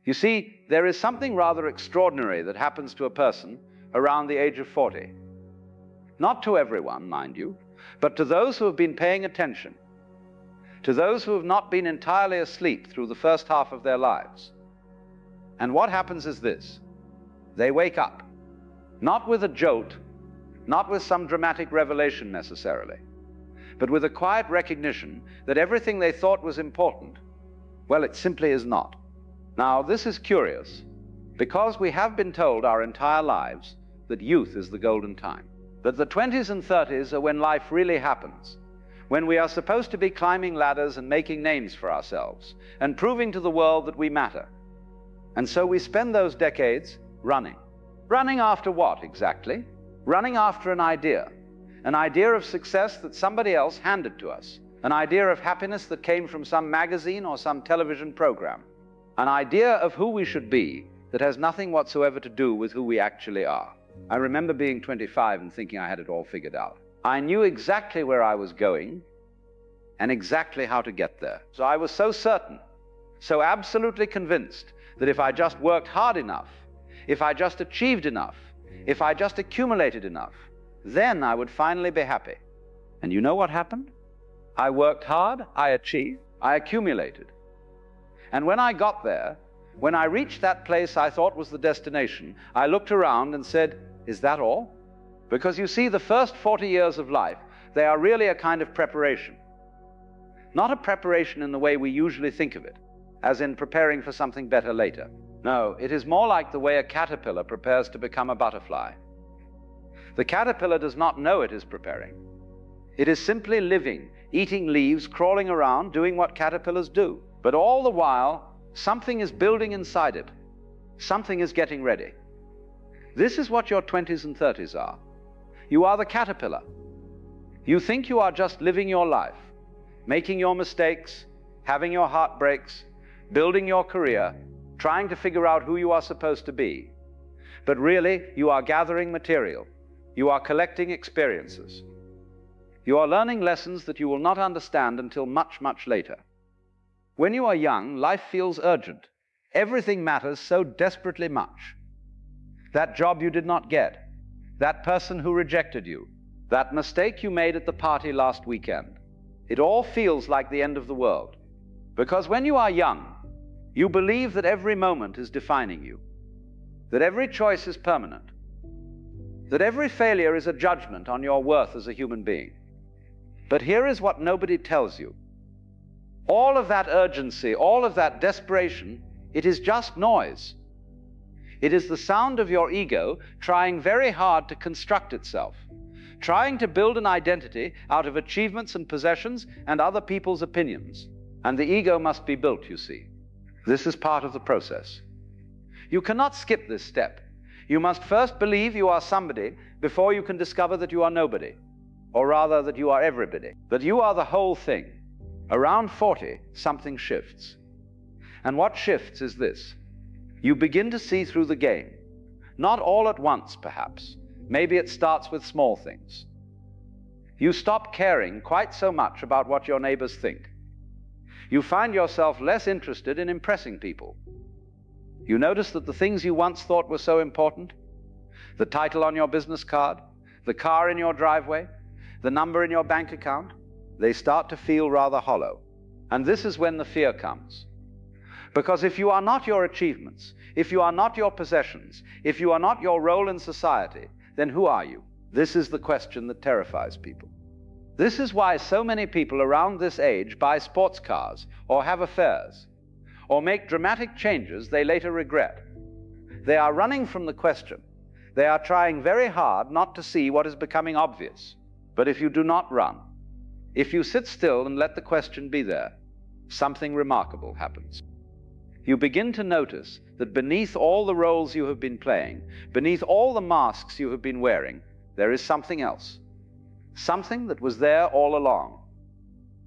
You see, there is something rather extraordinary that happens to a person around the age of 40. Not to everyone, mind you, but to those who have been paying attention, to those who have not been entirely asleep through the first half of their lives. And what happens is this: they wake up, not with a jolt, not with some dramatic revelation necessarily, but with a quiet recognition that everything they thought was important, well, it simply is not. Now, this is curious, because we have been told our entire lives that youth is the golden time, that the 20s and 30s are when life really happens, when we are supposed to be climbing ladders and making names for ourselves and proving to the world that we matter. And so we spend those decades running. Running after what exactly? Running after an idea of success that somebody else handed to us, an idea of happiness that came from some magazine or some television program, an idea of who we should be that has nothing whatsoever to do with who we actually are. I remember being 25 and thinking I had it all figured out. I knew exactly where I was going and exactly how to get there. So I was so certain, so absolutely convinced that if I just worked hard enough, if I just achieved enough, if I just accumulated enough, then I would finally be happy. And you know what happened? I worked hard, I achieved, I accumulated. And when I got there, when I reached that place I thought was the destination, I looked around and said, is that all? Because you see, the first 40 years of life, they are really a kind of preparation. Not a preparation in the way we usually think of it, as in preparing for something better later. No, it is more like the way a caterpillar prepares to become a butterfly. The caterpillar does not know it is preparing. It is simply living, eating leaves, crawling around, doing what caterpillars do. But all the while, something is building inside it. Something is getting ready. This is what your 20s and 30s are. You are the caterpillar. You think you are just living your life, making your mistakes, having your heartbreaks, building your career, trying to figure out who you are supposed to be. But really, you are gathering material. You are collecting experiences. You are learning lessons that you will not understand until much, much later. When you are young, life feels urgent. Everything matters so desperately much. That job you did not get, that person who rejected you, that mistake you made at the party last weekend. It all feels like the end of the world. Because when you are young, you believe that every moment is defining you, that every choice is permanent, that every failure is a judgment on your worth as a human being. But here is what nobody tells you. All of that urgency, all of that desperation, it is just noise. It is the sound of your ego trying very hard to construct itself, trying to build an identity out of achievements and possessions and other people's opinions. And the ego must be built, you see. This is part of the process. You cannot skip this step. You must first believe you are somebody before you can discover that you are nobody, or rather that you are everybody, that you are the whole thing. Around 40, something shifts. And what shifts is this. You begin to see through the game. Not all at once, perhaps. Maybe it starts with small things. You stop caring quite so much about what your neighbors think. You find yourself less interested in impressing people. You notice that the things you once thought were so important, the title on your business card, the car in your driveway, the number in your bank account, they start to feel rather hollow. And this is when the fear comes. Because if you are not your achievements, if you are not your possessions, if you are not your role in society, then who are you? This is the question that terrifies people. This is why so many people around this age buy sports cars, or have affairs, or make dramatic changes they later regret. They are running from the question. They are trying very hard not to see what is becoming obvious. But if you do not run, if you sit still and let the question be there, something remarkable happens. You begin to notice that beneath all the roles you have been playing, beneath all the masks you have been wearing, there is something else. Something that was there all along.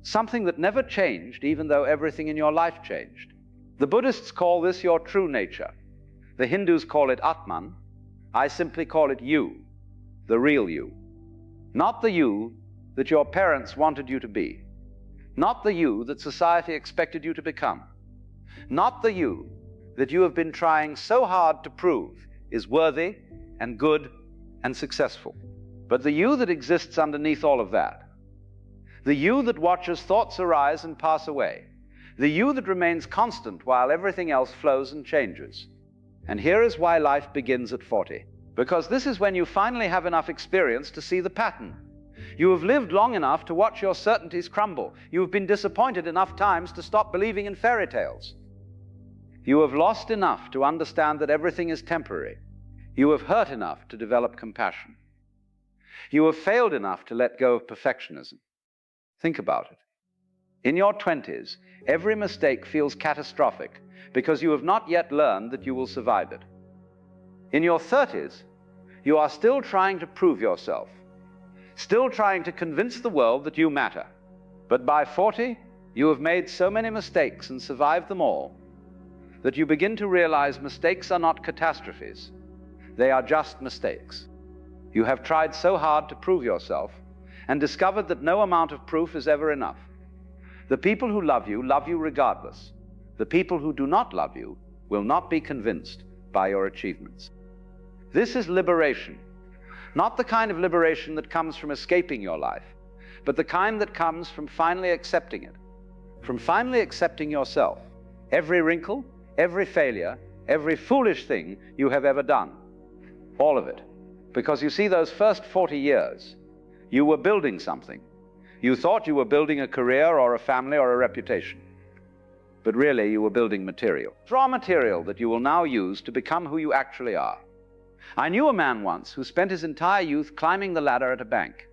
Something that never changed, even though everything in your life changed. The Buddhists call this your true nature. The Hindus call it Atman. I simply call it you, the real you. Not the you that your parents wanted you to be. Not the you that society expected you to become. Not the you that you have been trying so hard to prove is worthy and good and successful. But the you that exists underneath all of that, the you that watches thoughts arise and pass away, the you that remains constant while everything else flows and changes. And here is why life begins at 40. Because this is when you finally have enough experience to see the pattern. You have lived long enough to watch your certainties crumble. You have been disappointed enough times to stop believing in fairy tales. You have lost enough to understand that everything is temporary. You have hurt enough to develop compassion. You have failed enough to let go of perfectionism. Think about it. In your 20s, every mistake feels catastrophic because you have not yet learned that you will survive it. In your 30s, you are still trying to prove yourself, still trying to convince the world that you matter. But by 40, you have made so many mistakes and survived them all that you begin to realize mistakes are not catastrophes. They are just mistakes. You have tried so hard to prove yourself and discovered that no amount of proof is ever enough. The people who love you regardless. The people who do not love you will not be convinced by your achievements. This is liberation. Not the kind of liberation that comes from escaping your life, but the kind that comes from finally accepting it, from finally accepting yourself, every wrinkle, every failure, every foolish thing you have ever done, all of it. Because you see, those first 40 years, you were building something. You thought you were building a career or a family or a reputation, but really you were building material, raw material that you will now use to become who you actually are. I knew a man once who spent his entire youth climbing the ladder at a bank.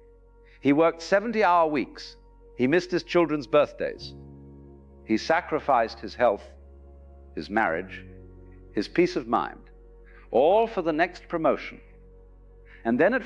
He worked 70-hour weeks. He missed his children's birthdays. He sacrificed his health, his marriage, his peace of mind, all for the next promotion. And then at